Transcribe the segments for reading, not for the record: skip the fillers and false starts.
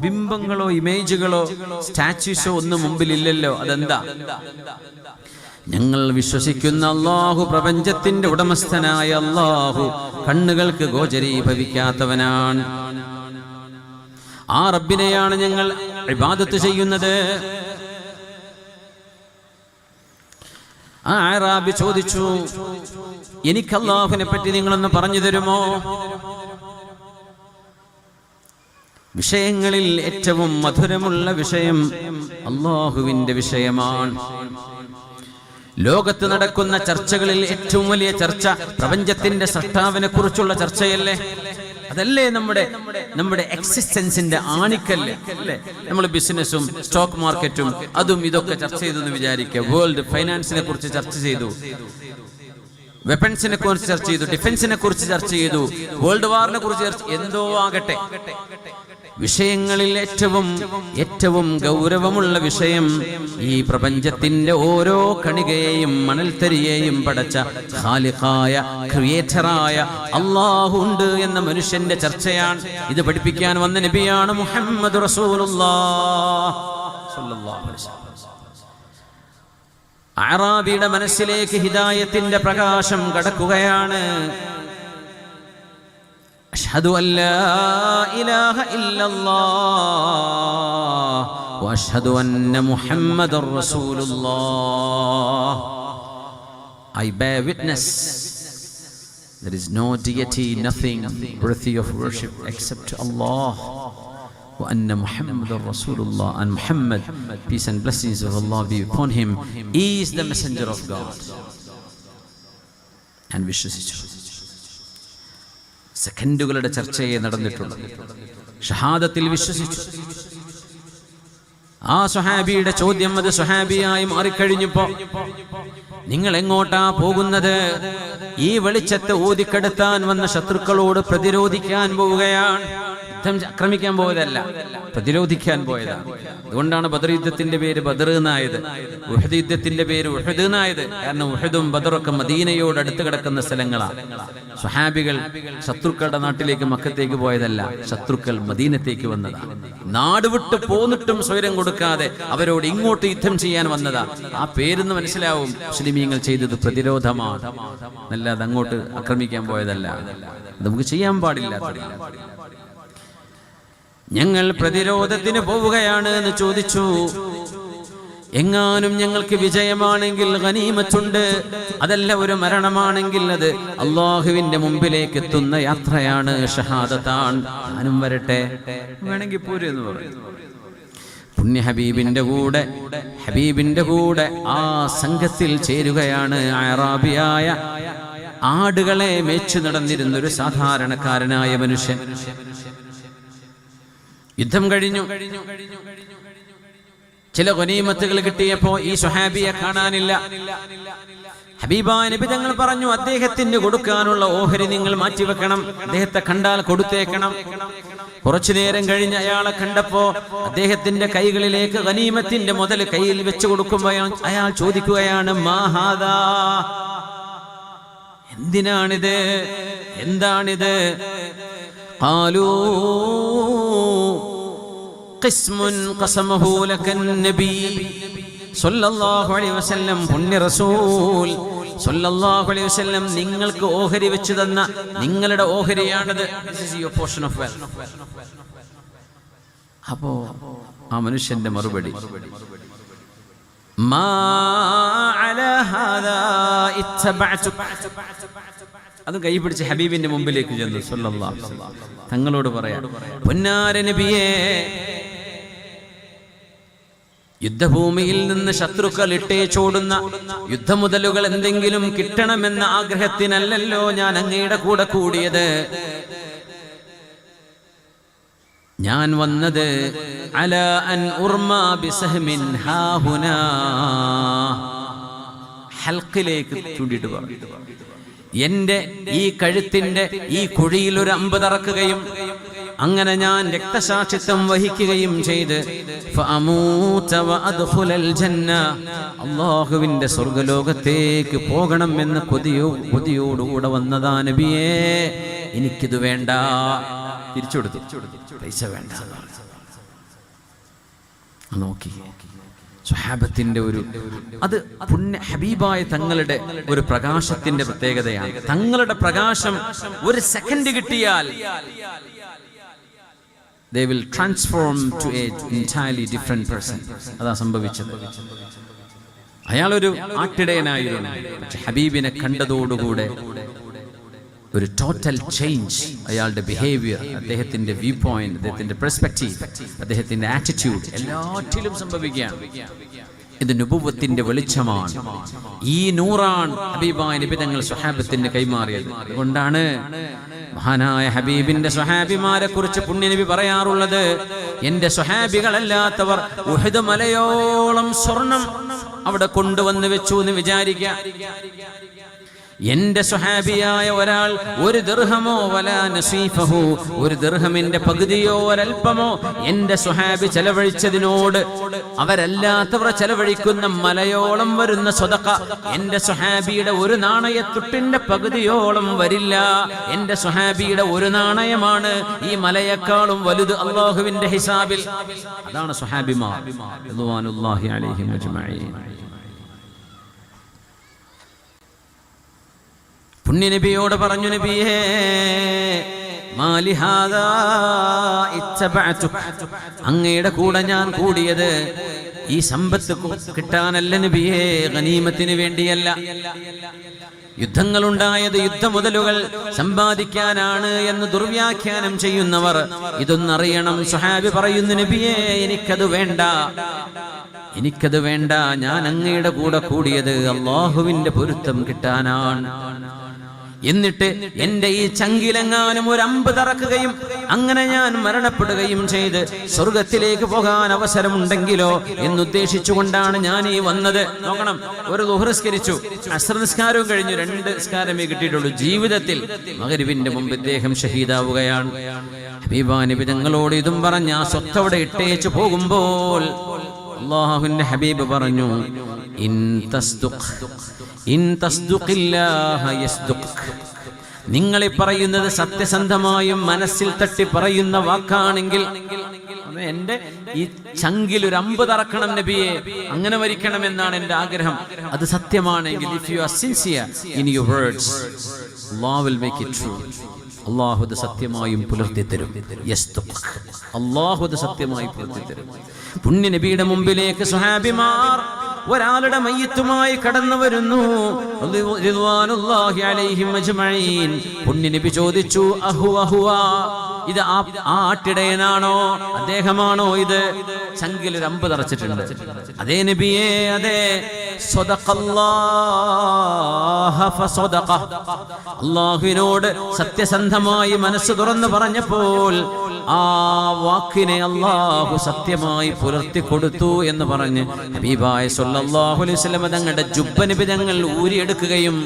ബിംബങ്ങളോ ഇമേജുകളോ സ്റ്റാച്യൂസോ ഒന്നും മുമ്പിലില്ലല്ലോ. അതെന്താ? ഞങ്ങൾ വിശ്വസിക്കുന്ന അല്ലാഹു, പ്രപഞ്ചത്തിന്റെ ഉടമസ്ഥനായ അല്ലാഹു കണ്ണുകൾക്ക് ഗോചരീഭവിക്കാത്തവനാണ്. ആ റബ്ബിനെയാണ് ഞങ്ങൾ ഇബാദത്ത് ചെയ്യുന്നത്. ആ അറാബി ചോദിച്ചു, എനിക്ക് അല്ലാഹുവിനെ പറ്റി നിങ്ങളൊന്ന് പറഞ്ഞു തരുമോ? വിഷയങ്ങളിൽ ഏറ്റവും മധുരമുള്ള വിഷയം അല്ലാഹുവിന്റെ വിഷയമാണ്. ലോകത്ത് നടക്കുന്ന ചർച്ചകളിൽ ഏറ്റവും വലിയ ചർച്ച പ്രപഞ്ചത്തിന്റെ സൃഷ്ടാവിനെ കുറിച്ചുള്ള ചർച്ചയല്ലേ? അതല്ലേ നമ്മുടെ എക്സിസ്റ്റൻസിന്റെ ആണിക്കല്ലേ അല്ലേ? നമ്മൾ ബിസിനസ്സും സ്റ്റോക്ക് മാർക്കറ്റും അതും ഇതൊക്കെ ചർച്ച ചെയ്തു എന്ന് വിചാരിക്കുക. വേൾഡ് ഫൈനാൻസിനെ കുറിച്ച് ചർച്ച ചെയ്തു, വെപ്പൺസിനെ കുറിച്ച് ചർച്ച ചെയ്തു, ഡിഫൻസിനെ കുറിച്ച് ചർച്ച ചെയ്തു, വേൾഡ് വാറിനെ കുറിച്ച് ചർച്ച, എന്തോ ആകട്ടെ, വിഷയങ്ങളിൽ ഏറ്റവും ഗൗരവമുള്ള വിഷയം ഈ പ്രപഞ്ചത്തിന്റെ ഓരോ കണികയെയും മണൽത്തരിയെയും പടച്ച ഖാലിഖായ, ക്രിയേറ്ററായ അല്ലാഹു ഉണ്ട് എന്ന മനുഷ്യന്റെ ചർച്ചയാണ്. ഇത് പഠിപ്പിക്കാൻ വന്ന നബിയാണ് മുഹമ്മദ് റസൂലുള്ളാഹ് സ്വല്ലല്ലാഹു അലൈഹി വസല്ലം. അറാബിയുടെ മനസ്സിലേക്ക് ഹിദായത്തിന്റെ പ്രകാശം കടക്കുകയാണ്. അഷ്ഹദു അല്ലാ ഇലാഹ ഇല്ലല്ലാഹ് വഅഷ്ഹദു അന്ന മുഹമ്മദർ റസൂലുള്ളാഹ്. I bear witness there is no deity, nothing worthy of worship except Allah, wa anna muhammadar rasulullah, and Muhammad, peace and blessings of Allah be upon him, is the messenger of God. And വിശ്വസിച്ചു. സെക്കൻഡുകളുടെ ചർച്ചയെ നടന്നിട്ടുള്ളൂ. ഷഹാദത്തിൽ വിശ്വസിച്ചു. ആ സ്വഹാബിയുടെ ചോദ്യം അത് സ്വഹാബിയായി മാറിക്കഴിഞ്ഞപ്പോ, നിങ്ങൾ എങ്ങോട്ടാ പോകുന്നത്? ഈ വെളിച്ചത്തെ ഊതിക്കെടുത്താൻ വന്ന ശത്രുക്കളോട് പ്രതിരോധിക്കാൻ പോവുകയാണ്. യുദ്ധം ആക്രമിക്കാൻ പോയതല്ല, പ്രതിരോധിക്കാൻ പോയതാണ്. അതുകൊണ്ടാണ് ബദർ യുദ്ധത്തിന്റെ പേര് ബദർ എന്നായത്, ഉഹദ് യുദ്ധത്തിന്റെ പേര് ഉഹദ് എന്നായത്. കാരണം ഉഹദും ബദറൊക്കെ മദീനയോട് അടുത്ത് കിടക്കുന്ന സ്ഥലങ്ങളാണ്. സ്വഹാബികൾ ശത്രുക്കളുടെ നാട്ടിലേക്ക്, മക്കത്തേക്ക് പോയതല്ല, ശത്രുക്കൾ മദീനത്തേക്ക് വന്നതാണ്. നാട് വിട്ട് പോന്നിട്ടും സ്വൈരം കൊടുക്കാതെ അവരോട് ഇങ്ങോട്ട് യുദ്ധം ചെയ്യാൻ വന്നതാ. ആ പേരെന്ന് മനസ്സിലാവും മുസ്ലിമീങ്ങൾ ചെയ്തത് പ്രതിരോധമാണ്, അല്ലാതെ അങ്ങോട്ട് ആക്രമിക്കാൻ പോയതല്ല. നമുക്ക് ചെയ്യാൻ പാടില്ല. ഞങ്ങൾ പ്രതിരോധത്തിന് പോവുകയാണ് എന്ന് ചോദിച്ചു. എങ്ങാനും ഞങ്ങൾക്ക് വിജയമാണെങ്കിൽ ഗനീമത്തുണ്ട്, അതല്ല ഒരു മരണമാണെങ്കിൽ അത് അല്ലാഹുവിന്റെ മുമ്പിലേക്ക് എത്തുന്ന യാത്രയാണ്, ഷഹാദത്താണ്. ഞാനും വരട്ടെ, വേണമെങ്കിൽ പോരെ എന്ന് പറയും. പുണ്യ ഹബീബിന്റെ കൂടെ ആ സംഘത്തിൽ ചേരുകയാണ് അറാബിയായ, ആടുകളെ മേച്ചു നടന്നിരുന്ന ഒരു സാധാരണക്കാരനായ മനുഷ്യൻ. യുദ്ധം കഴിഞ്ഞു. ചില ഗനീമത്തുകൾ കിട്ടിയപ്പോ ഈ സ്വഹാബിയെ കാണാനില്ല. ഹബീബായ നബി തങ്ങൾ പറഞ്ഞു, അദ്ദേഹത്തിന് കൊടുക്കാനുള്ള ഓഹരി നിങ്ങൾ മാറ്റിവെക്കണം, അദ്ദേഹത്തെ കണ്ടാൽ കൊടുത്തേക്കണം. കുറച്ചു നേരം കഴിഞ്ഞ് അയാളെ കണ്ടപ്പോ അദ്ദേഹത്തിന്റെ കൈകളിലേക്ക് ഗനീമത്തിന്റെ മുതൽ കയ്യിൽ വെച്ചു കൊടുക്കുമ്പോൾ അയാൾ ചോദിക്കുകയാണ്, മാഹാദാ, എന്തിനാണിത്, എന്താണിത്? ഖാലൂ ഖിസ്മുൻ ഖസമഹു ലകൻ നബി സല്ലല്ലാഹു അലൈഹി വസല്ലം, പുണ്യ റസൂൽ സല്ലല്ലാഹു അലൈഹി വസല്ലം നിങ്ങൾക്ക് ഓഹരി വെച്ചു തന്ന നിങ്ങളുടെ ഓഹരിയാണത്. This is your portion of wealth. അപ്പോ ആ മനുഷ്യന്റെ മറുപടി, മാ അലാ ഹാദാ ഇത്തബഅതു. അത് കൈ പിടിച്ച് ഹബീബിന്റെ മുമ്പിലേക്ക് ചെന്നു സല്ലല്ലാഹു അലൈഹി വസല്ലം. തങ്ങളോട് പറയാം, പൊന്നാര നബിയേ, യുദ്ധഭൂമിയിൽ നിന്ന് ശത്രുക്കൾ ഇട്ടേച്ചോടുന്ന യുദ്ധമുതലുകൾ എന്തെങ്കിലും കിട്ടണമെന്ന ആഗ്രഹത്തിനല്ലല്ലോ ഞാൻ അങ്ങയുടെ കൂടെ കൂടിയത്. ഞാൻ വന്നത് അലാ അൻ ഉർമാ ബിസഹ്മിൻ ഹാഹുനാ, ഹൽഖിലേക്ക് ചൂണ്ടിട്ട് പറഞ്ഞു, എന്റെ ഈ കഴുത്തിന്റെ ഈ കുഴിയിൽ ഒരു അമ്പ് തറക്കുകയും അങ്ങനെ ഞാൻ രക്തസാക്ഷിത്വം വഹിക്കുകയും ചെയ്ത് അല്ലാഹുവിന്റെ സ്വർഗലോകത്തേക്ക് പോകണം എന്ന കൊതിയോടുകൂടെ വന്നതാ നബിയേ. എനിക്കിത് വേണ്ട, തിരിച്ചു കൊടുത്തു, പൈസ വേണ്ട. നോക്കി സ്വഹാബത്തിന്റെ അത് പുണ്യ ഹബീബായ തങ്ങളുടെ ഒരു പ്രകാശത്തിന്റെ പ്രത്യേകതയാണ്. തങ്ങളുടെ പ്രകാശം ഒരു സെക്കൻഡ് കിട്ടിയാൽ they will transform to a entirely different person. അതാ സംഭവിച്ചത്. അയാളൊരു ആട്ടിടയനായിരുന്നു. പക്ഷെ ഹബീബിനെ കണ്ടതോടുകൂടെ ഒരു ടോട്ടൽ ചേഞ്ച് അയാളുടെ ബിഹേവിയർ, അദ്ദേഹത്തിന്റെ വ്യൂ പോയിന്റ്, അദ്ദേഹത്തിന്റെ പെർസ്പെക്റ്റീവ്, അദ്ദേഹത്തിന്റെ ആറ്റിറ്റ്യൂഡ് എല്ലാറ്റിലും സംഭവിക്കുകയാണ്. ഇത് നുബുവത്തിന്റെ വെളിച്ചമാണ്. ഈ നൂറാണ് ഹബീബായ നബി തങ്ങൾ സ്വഹാബത്തിന് കൈമാറിയത്. അതുകൊണ്ടാണ് മഹാനായ ഹബീബിന്റെ സ്വഹാബിമാരെ കുറിച്ച് പുണ്യനബി പറയാറുള്ളത്, എന്റെ സ്വഹാബികളല്ലാത്തവർ ഉഹദ് മലയോളം സ്വർണം അവിടെ കൊണ്ടുവന്ന് വെച്ചു എന്ന് വിചാരിക്കുക. എന്റെ സ്വഹാബിയായ ഒരാൾ ഒരു ദിർഹമോ വലാ നസീഫഹു, ഒരു ദിർഹമിന്റെ പകുതിയോ ഒരൽപ്പമോ എന്റെ സ്വഹാബി ചെലവഴിച്ചതിനോട് അവരല്ലാത്തവർ ചെലവഴിക്കുന്ന മലയോളം വരുന്ന സ്വതക്ക എന്റെ സ്വഹാബിയുടെ ഒരു നാണയത്തുട്ടിന്റെ പകുതിയോളം വരില്ല. എന്റെ സ്വഹാബിയുടെ ഒരു നാണയമാണ് ഈ മലയേക്കാളും വലുത് അല്ലാഹുവിന്റെ ഹിസാബിൽ. അതാണ് സ്വഹാബിമാർ റളിയല്ലാഹു അലൈഹിം അജ്മഈൻ. പുണ്യനബിയോട് പറഞ്ഞു, നബിയേ മാലിഹാദാ ഇത്തബഅതുക, അങ്ങയുടെ കൂടെ ഞാൻ കൂടിയത് ഈ സമ്പത്ത് കിട്ടാനല്ല നബിയേ, ഗനീമത്തിന് വേണ്ടിയല്ല. യുദ്ധങ്ങളുണ്ടായത് യുദ്ധമുതലുകൾ സമ്പാദിക്കാനാണ് എന്ന് ദുർവ്യാഖ്യാനം ചെയ്യുന്നവർ ഇതൊന്നറിയണം. സ്വഹാബി പറയുന്നു, നബിയേ എനിക്കത് വേണ്ട, എനിക്കത് വേണ്ട. ഞാൻ അങ്ങയുടെ കൂടെ കൂടിയത് അല്ലാഹുവിന്റെ പൊരുത്തം കിട്ടാനാണ്. എന്നിട്ട് എന്റെ ഈ ചങ്കിലെങ്ങാനും ഒരു അമ്പ് തറക്കുകയും അങ്ങനെ ഞാൻ മരണപ്പെടുകയും ചെയ്ത് സ്വർഗത്തിലേക്ക് പോകാൻ അവസരമുണ്ടെങ്കിലോ എന്നുദ്ദേശിച്ചുകൊണ്ടാണ് ഞാൻ ഈ വന്നത്. നോക്കണം, ഒരു ദുഹർ നിസ്കരിച്ചു, അസ്ർ നിസ്കാരവും കഴിഞ്ഞു, 2 നിസ്കാരമേ കിട്ടിയിട്ടുള്ളൂ. ജീവിതത്തിൽ മഗ്രിബിന്റെ മുമ്പ് ഇദ്ദേഹം ഷഹീദാവുകയാണ്. ഹബീബായ നബി തങ്ങളോട് ഇതും പറഞ്ഞ് ആ സ്വത്തവിടെ ഇട്ടേച്ചു പോകുമ്പോൾ അല്ലാഹുവിന്റെ ഹബീബ് പറഞ്ഞു, നിങ്ങൾ പറയുന്നത് സത്യസന്ധമായും മനസ്സിൽ തട്ടി പറയുന്ന വാക്കാണെങ്കിൽ, എന്റെ ഈ ചങ്കിൽ ഒരു അമ്പ് തറക്കണം നബിയെ, അങ്ങനെ മരിക്കണമെന്നാണ് എന്റെ ആഗ്രഹം, അത് സത്യമാണെങ്കിൽ, if you are sincere in your words, Allah will make it true. അല്ലാഹു അത് സത്യമായും പുലർത്തി തരും. അല്ലാഹു അത് സത്യമായി പുലർത്തി തരും. പുണ്യ നബിയുടെ മുമ്പിലേക്ക് സ്വഹാബിമാർ ഒരാളുടെ മയ്യിത്തുമായി കടന്നു വരുന്നു. റിദ്വാനുല്ലാഹി അലൈഹിം അജ്മഈൻ. പുണ്യ നബി ചോദിച്ചു, ഇത് ആ ആട്ടിടയനാണോ, അദ്ദേഹമാണോ ഇത്? ചങ്കിൽ ഒരു അമ്പ് തറച്ചിട്ടുണ്ട്. അതേ നബിയേ, അതെ. അല്ലാഹുവിനോട് സത്യസന്ധമായി മനസ്സ് തുറന്നു പറഞ്ഞപ്പോൾ ആ വാക്കിനെ അല്ലാഹു സത്യമായി പുലർത്തി കൊടുത്തു എന്ന് പറഞ്ഞ് ഹബീബായ സ്വല്ലല്ലാഹു അലൈഹി വസല്ലം തങ്ങളുടെ ജുബ്ബ നബി തങ്ങൾ ഊരിയെടുക്കുകയും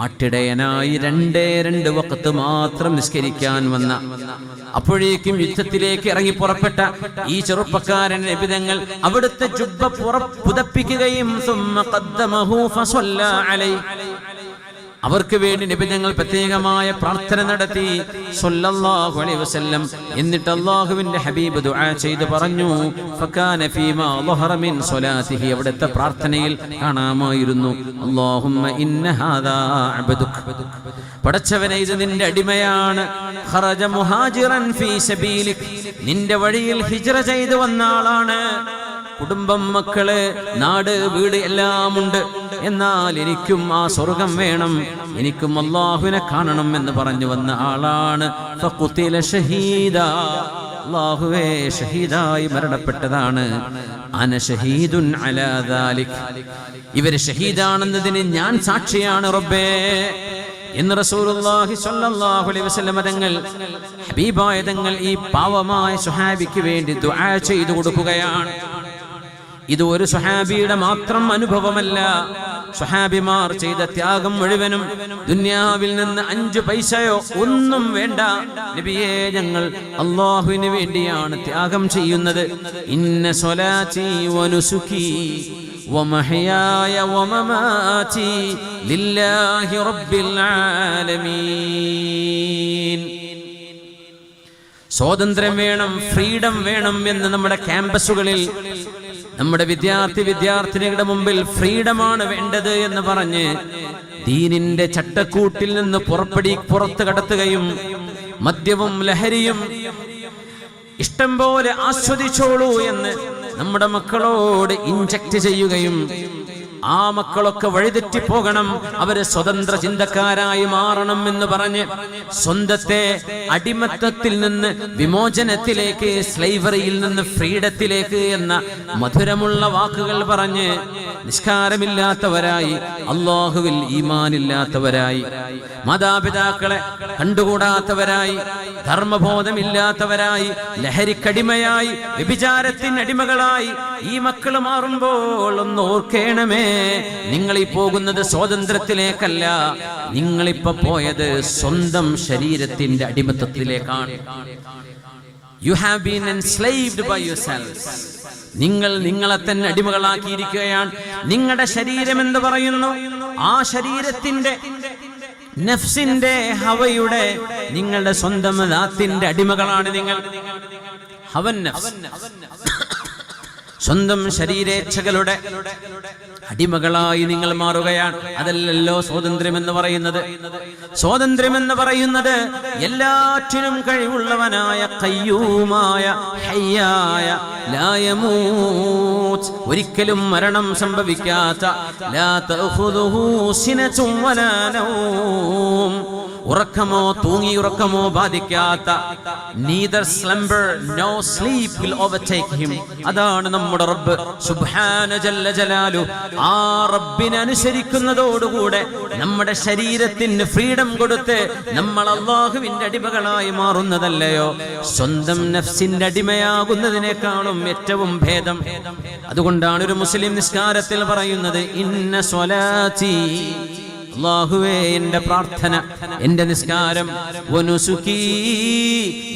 ആട്ടിടയനായി 2 വഖത്ത് മാത്രം നിസ്കരിക്കാൻ വന്ന, അപ്പോഴേക്കും യുദ്ധത്തിലേക്ക് ഇറങ്ങി പുറപ്പെട്ട ഈ ചെറുപ്പക്കാരൻ നബി തങ്ങൾ അവിടുത്തെ ജുബ്ബ പുതപ്പിക്കുകയും അവർക്ക് വേണ്ടി നബി തങ്ങൾ പ്രത്യേകമായ പ്രാർത്ഥന നടത്തി സ്വല്ലല്ലാഹു അലൈഹി വസല്ലം. എന്നിട്ട് അല്ലാഹുവിന്റെ ഹബീബ് ദുആ ചെയ്തു പറഞ്ഞു, ഫകാന ഫീമാ ളഹറ മിൻ സ്വലാത്തിഹി, അവിടുത്തെ പ്രാർത്ഥനയിൽ കാണാമായിരുന്നു, അല്ലാഹുമ്മ ഇന്ന ഹാദാ അബ്ദുക, പടച്ചവനെ ഇത് നിന്റെ അടിമയാണ്, ഖറജ മുഹാജിറൻ ഫീ സബീലിക്, നിന്റെ വഴിയിൽ ഹിജ്റ ചെയ്തു വന്ന ആളാണ്, കുടുംബം, മക്കള്, നാട്, വീട് എല്ലാം ഉണ്ട്, എന്നാൽ എനിക്കും ആ സ്വർഗം വേണം, എനിക്കും അല്ലാഹുവിനെ കാണണം എന്ന് പറഞ്ഞു വന്ന ആളാണ്. ഫഖുതില ഷഹീദാ, അല്ലാഹുവേ ഷഹീദായി മരണപ്പെട്ടതാണ്. അന ഷഹീദുൻ അലാ ദാലിക്, ഇവര് ഷഹീദാണെന്നതിന് ഞാൻ സാക്ഷിയാണ് റബ്ബേ എന്ന് റസൂലുള്ളാഹി സ്വല്ലല്ലാഹു അലൈഹി വസല്ലം തങ്ങൾ, ഹബീബായ തങ്ങൾ ഈ പാവമായ സ്വഹാബിക്ക് വേണ്ടി ദുആ ചെയ്തു കൊടുക്കുകയാണ്. ഇത് ഒരു സ്വഹാബിയുടെ മാത്രം അനുഭവമല്ല. സ്വഹാബിമാർ ചെയ്ത ത്യാഗം മുഴുവനും ദുനിയാവിൽ നിന്ന് 5 പൈസയോ ഒന്നും വേണ്ട, നബിയേ ഞങ്ങൾ അല്ലാഹുവിന് വേണ്ടിയാണ് ത്യാഗം ചെയ്യുന്നത്. ഇന്ന സ്വലാത്തി വനുസുകി വമഹയായ വമമാതി ലില്ലാഹി റബ്ബിൽ ആലമീൻ. സ്വാതന്ത്ര്യം വേണം, ഫ്രീഡം വേണം എന്ന് നമ്മുടെ ക്യാമ്പസുകളിൽ നമ്മുടെ വിദ്യാർത്ഥിനികളുടെ മുമ്പിൽ ഫ്രീഡമാണ് വേണ്ടത് എന്ന് പറഞ്ഞ് ദീനിന്റെ ചട്ടക്കൂട്ടിൽ നിന്ന് പുറത്ത് കടത്തുകയും മദ്യവും ലഹരിയും ഇഷ്ടം പോലെ ആസ്വദിച്ചോളൂ എന്ന് നമ്മുടെ മക്കളോട് ഇൻജക്ട് ചെയ്യുകയും ആ മക്കളൊക്കെ വഴിതെറ്റിപ്പോകണം, അവര് സ്വതന്ത്ര ചിന്തക്കാരായി മാറണം എന്ന് പറഞ്ഞ് സ്വന്തത്തെ അടിമത്തത്തിൽ നിന്ന് വിമോചനത്തിലേക്ക്, സ്ലൈവറിയിൽ നിന്ന് ഫ്രീഡത്തിലേക്ക് എന്ന മധുരമുള്ള വാക്കുകൾ പറഞ്ഞ് നിസ്കാരമില്ലാത്തവരായി, അല്ലാഹുവിൽ ഈമാനില്ലാത്തവരായി, മാതാപിതാക്കളെ കണ്ടുകൂടാത്തവരായി, ധർമ്മബോധമില്ലാത്തവരായി, ലഹരിക്കടിമയായി, വ്യഭിചാരത്തിന് അടിമകളായി ഈ മക്കൾ മാറുമ്പോൾ ഒന്ന് ഓർക്കേണമേ, നിങ്ങളീ പോകുന്നത് സ്വാതന്ത്ര്യത്തിലേക്കല്ല, നിങ്ങളിപ്പോ പോയത് സ്വന്തം ശരീരത്തിന്റെ അടിമത്തത്തിലേക്കാണ്. You have been enslaved by yourselves. നിങ്ങളെ തന്നെ അടിമകളാക്കിയിരിക്കുകയാണ്. നിങ്ങളുടെ ശരീരം എന്ന് പറയുന്നു ആ ശരീരത്തിന്റെ നഫ്സിന്റെ ഹവയുടെ നിങ്ങളുടെ സ്വന്തം ദാത്തിന്റെ അടിമകളാണ് നിങ്ങൾ. ഹവൻ നഫ്സ്, സ്വന്തം ശരീരേച്ഛകളുടെ അടിമകളായി നിങ്ങൾ മാറുകയാണ്. അതല്ലല്ലോ സ്വാതന്ത്ര്യം എന്ന് പറയുന്നത്. സ്വാതന്ത്ര്യം എന്ന് പറയുന്നത് എല്ലാറ്റിനും കഴിവുള്ളവനായ ഖയ്യൂമായ ഹയ്യായ ലാ യമൂത്ത്, ഒരിക്കലും മരണം സംഭവിക്കാത്ത, ലാ തഅഖുദുഹു സിനതും വലാ നൗം, ഉറക്കമോ തൂങ്ങിയുറക്കമോ ബാധിക്കാത്ത, neither slumber nor sleep will overtake him. അതാണ് നമ്മുടെ റബ്ബ് സുബ്ഹാന ജല്ല ജലാലു. ആ റബ്ബിനെ അനുസരിക്കുന്നതോടുകൂടെ നമ്മുടെ ശരീരത്തിന് ഫ്രീഡം കൊടുത്ത് നമ്മൾ അല്ലാഹുവിന്റെ അടിമകളായി മാറുന്നതല്ലയോ സ്വന്തം നഫ്സിന്റെ അടിമയാകുന്നതിനേക്കാളും ഏറ്റവും ഭേദം. അതുകൊണ്ടാണ് ഒരു മുസ്ലിം നിസ്കാരത്തിൽ പറയുന്നത്, ഇന്ന സ്വലാത്തി, അല്ലാഹുവേ എന്റെ പ്രാർത്ഥന, എന്റെ നിസ്കാരം, വനുസുകി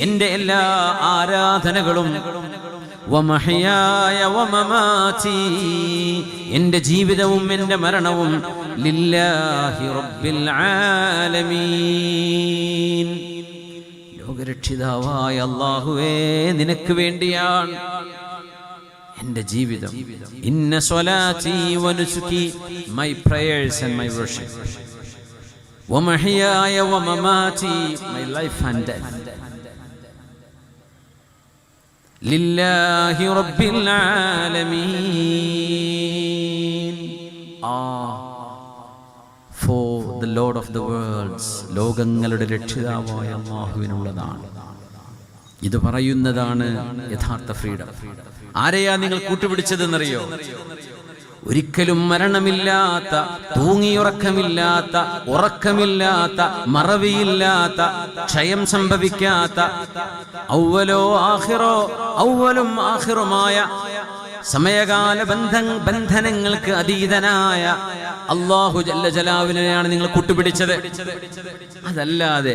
എന്റെ എല്ലാ ആരാധനകളും, വമഹയായ വമമാതി എന്റെ ജീവിതവും എന്റെ മരണവും, ലില്ലാഹി റബ്ബിൽ ആലമീൻ, ലോകരക്ഷിതാവായ അല്ലാഹുവേ നിനക്ക് വേണ്ടിയാണ് എന്റെ ജീവിതം. ഇന്ന സ്വലാത്തി വനുസുകി, my prayers and my worship, വമഹയായ വമമാതി, my life and death, ലില്ലാഹി റബ്ബിൽ ആലമീൻ, for the Lord of the worlds, ലോകങ്ങളുടെ രക്ഷിതാവായ അല്ലാഹുവിനുള്ളതാണ്. ഇത് പറയുന്നതാണ് യഥാർത്ഥ ഫ്രീഡം. ആരെയാ നിങ്ങൾ കൂട്ടുപിടിച്ചതെന്നറിയോ? ഒരിക്കലും മരണമില്ലാത്ത, തൂങ്ങിയുറക്കമില്ലാത്ത, ഉറക്കമില്ലാത്ത, മറവിയില്ലാത്ത, ക്ഷയം സംഭവിക്കാത്ത, ഔവലും ആഖിറുമായ സമയകാല ബന്ധനങ്ങൾക്ക് അതീതനായ അല്ലാഹു ജല്ല ജലാലുവിനെയാണ് നിങ്ങൾ കൂട്ടുപിടിച്ചത്. അതല്ലാതെ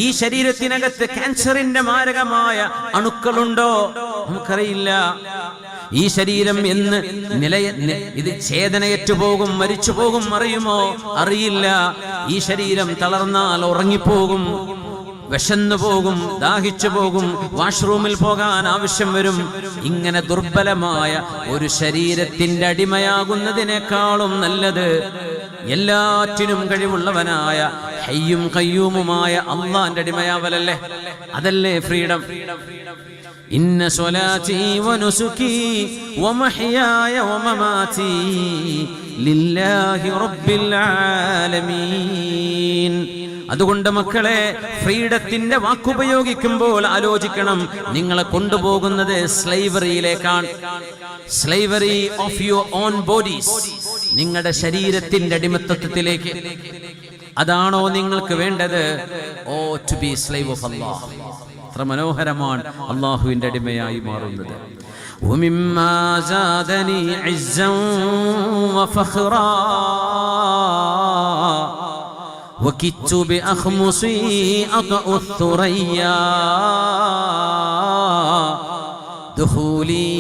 ഈ ശരീരത്തിനകത്ത് ക്യാൻസറിന്റെ മാരകമായ അണുക്കളുണ്ടോ നമുക്കറിയില്ല. ഈ ശരീരം എന്ന് ഇത് ചേതനയറ്റു പോകും, മരിച്ചു പോകും, അറിയില്ല. ഈ ശരീരം തളർന്നാൽ ഉറങ്ങിപ്പോകും, വിശന്നു പോകും, ദാഹിച്ചു പോകും, വാഷ്റൂമിൽ പോകാൻ ആവശ്യം വരും. ഇങ്ങനെ ദുർബലമായ ഒരു ശരീരത്തിന്റെ അടിമയാകുന്നതിനേക്കാളും നല്ലത് എല്ലാറ്റിനും കഴിവുള്ളവനായ ഹയ്യും ഖയ്യൂമുമായ അല്ലാഹുവിന്റെ അടിമയാവലല്ലേ? അതല്ലേ ഫ്രീഡം. ഇന്ന സ്വലാത്തി വനുസുകി വമഹയായ വമമാതി ലില്ലാഹി റബ്ബിൽ ആലമീൻ. അതുകൊണ്ട് മക്കളെ, ഫ്രീഡത്തിന്റെ വാക്കുപയോഗിക്കുമ്പോൾ ആലോചിക്കണം, നിങ്ങളെ കൊണ്ടുപോകുന്നത് സ്ലൈവറിയിലേക്കാണ്. Slavery of your own bodies, നിങ്ങളുടെ ശരീരത്തിന്റെ അടിമത്തത്തിലേക്ക്. അതാണോ നിങ്ങൾക്ക് വേണ്ടത്? Oh to be slave of Allah. എത്ര മനോഹരമാണ് അല്ലാഹുവിന്റെ അടിമയായി മാറുന്നത്. ومما زادني عزا وفخرا وكدت بأخمصي أطأ الثريا دخولي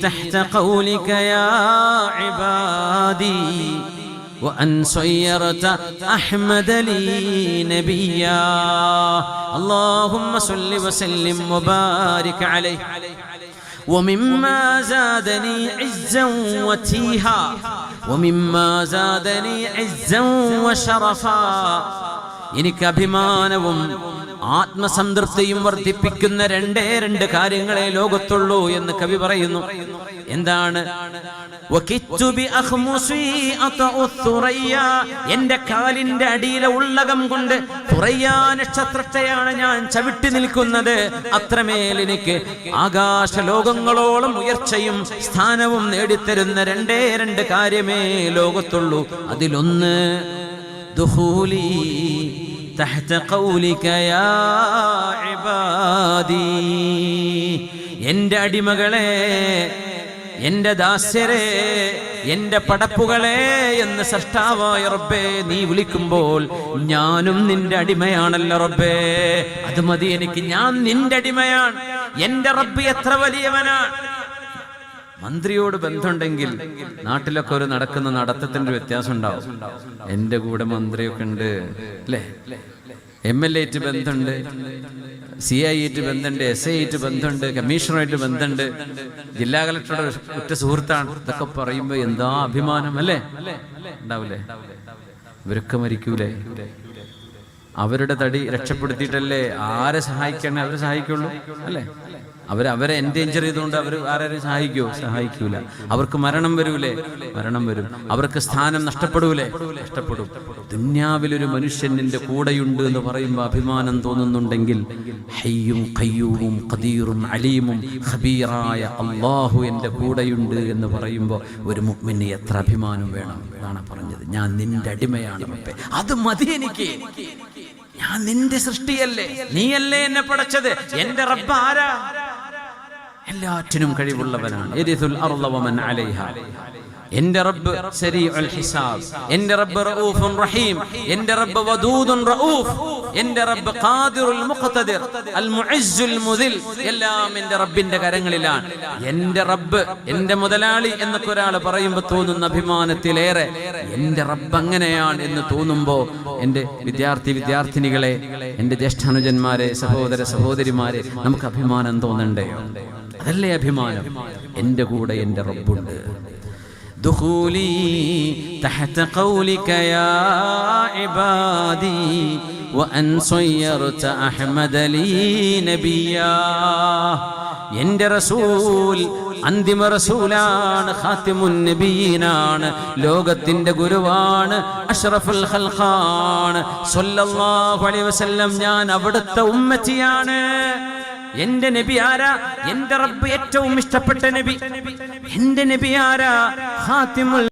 تحت قولك يا عبادي وأن صيرت أحمد لي نبيا اللهم صل وسلم وبارك عليه ومما زادني عزا وتيها ومما زادني عزا وشرفا എനിക്ക് അഭിമാനവും ആത്മസംതൃപ്തിയും വർദ്ധിപ്പിക്കുന്ന രണ്ട് കാര്യങ്ങളെ ലോകത്തുള്ളൂ എന്ന് കവി പറയുന്നു. എന്താണ്? എന്റെ കാലിന്റെ അടിയിലെ ഉള്ളകം കൊണ്ട് തുറയ്യ നക്ഷത്രത്തെയാണ് ഞാൻ ചവിട്ടി നിൽക്കുന്നത്. അത്രമേൽ എനിക്ക് ആകാശ ലോകങ്ങളോളം ഉയർച്ചയും സ്ഥാനവും നേടിത്തരുന്ന രണ്ട് കാര്യമേ ലോകത്തുള്ളൂ. അതിലൊന്ന് ദുഖൂലി തഹ്ത ഖൗലിക യാ ഇബാദി, എൻ്റെ അടിമകളെ, എൻ്റെ ദാസ്യരെ, എൻ്റെ പടപ്പുകളെ എന്ന് സൃഷ്ടാവായ റബ്ബേ നീ വിളിക്കുമ്പോൾ ഞാനും നിന്റെ അടിമയാണല്ലോ റബ്ബേ. അത് മതി എനിക്ക്, ഞാൻ നിന്റെ അടിമയാണ്. എൻ്റെ റബ്ബ് എത്ര വലിയവനാണ്. മന്ത്രിയോട് ബന്ധമുണ്ടെങ്കിൽ നാട്ടിലൊക്കെ ഒരു നടക്കുന്ന നടത്തത്തിന്റെ വ്യത്യാസം ഉണ്ടാവും. എൻ്റെ കൂടെ മന്ത്രിയൊക്കെ ഉണ്ട് അല്ലേ, MLA ആയിട്ട് ബന്ധമുണ്ട്, CI ആയിട്ട് ബന്ധമുണ്ട്, SA ആയിട്ട് ബന്ധമുണ്ട്, കമ്മീഷണറായിട്ട് ബന്ധമുണ്ട്, ജില്ലാ കളക്ടറുടെ ഉറ്റ സുഹൃത്താണ്. ഇതൊക്കെ പറയുമ്പോ എന്താ അഭിമാനം അല്ലേ? ഉണ്ടാവില്ലേ? ഇവരൊക്കെ മരിക്കൂലേ? അവരുടെ തടി രക്ഷപ്പെടുത്തിയിട്ടല്ലേ ആരെ സഹായിക്കണേ അവരെ സഹായിക്കുള്ളൂ അല്ലേ? അവരെ എൻഡേഞ്ചർ ചെയ്തുകൊണ്ട് അവർ ആരെയും സഹായിക്കൂല. അവർക്ക് മരണം വരൂലേ? മരണം വരും. അവർക്ക് സ്ഥാനം നഷ്ടപ്പെടൂലേ? നഷ്ടപ്പെടും. ദുന്യാവിലൊരു മനുഷ്യൻ നിന്റെ കൂടെയുണ്ട് എന്ന് പറയുമ്പോൾ അഭിമാനം തോന്നുന്നുണ്ടെങ്കിൽ ഹയ്യും ഖയ്യൂമും ഖദീറും അലീമും ഖബീറായ അല്ലാഹു എൻ്റെ കൂടെയുണ്ട് എന്ന് പറയുമ്പോൾ ഒരു മുഅ്മിന് എത്ര അഭിമാനം വേണം. അതാണ് പറഞ്ഞത്, ഞാൻ നിന്റെ അടിമയാണ് റബ്ബേ, അത് മതി എനിക്ക്. ഞാൻ നിന്റെ സൃഷ്ടിയല്ലേ, നീയല്ലേ എന്നെ പടച്ചത്. എൻ്റെ റബ്ബ് ആരാ? എല്ലാറ്റിനും കഴിവുള്ളവനാണ്. യരിസുൽ അർള വമൻ അലൈഹാ. എൻ്റെ റബ്ബ് സരീഉൽ ഹിസാബ്, എൻ്റെ റബ്ബ് റഊഫുൻ റഹീം, എൻ്റെ റബ്ബ് വദൂദുൻ റഊഫ്, എൻ്റെ റബ്ബ് ഖാദിറുൽ മുഖ്തദിർ അൽ മുഇസ്സുൽ മുദിൽ. എല്ലാം എൻ്റെ റബ്ബിന്റെ കരങ്ങളിലാണ്. എൻ്റെ റബ്ബ്, എൻ്റെ മുതലാളി എന്നൊക്കെ ഒരാൾ പറയുമ്പോൾ തോന്നുന്ന അഭിമാനത്തിലേറെ എൻ്റെ റബ്ബ് അങ്ങനെയാണ് എന്ന് തോന്നുമ്പോൾ എൻ്റെ വിദ്യാർത്ഥിനികളെ, എൻ്റെ ജ്യേഷ്ഠാനുജന്മാരെ, സഹോദര സഹോദരിമാരെ, നമുക്ക് അഭിമാനം തോന്നണ്ടേ? അതല്ലേ അഭിമാനം? എൻ്റെ കൂടെ എൻ്റെ റബ്ബുണ്ട്. ദുഖൂലി തഹത ഖൗലിക യാ ഇബാദി വഅൻ സയ്യർത അഹ്മദ ലീ നബിയാ. എൻ്റെ റസൂൽ അന്തിമ റസൂലാണ്, ഖാതിമുൻ നബിയീനാണ്, ലോകത്തിന്റെ ഗുരുവാണ്, അഷ്റഫുൽ ഖൽഖാണ് സ്വല്ലല്ലാഹു അലൈഹി വസല്ലം. ഞാൻ അവിടുത്തെ ഉമ്മത്തിയാണ്. എന്റെ നബി ആരാ? എന്റെ റബ്ബ് ഏറ്റവും ഇഷ്ടപ്പെട്ട നബി. എന്റെ നബി ആരാ? ഖാതിമുൽ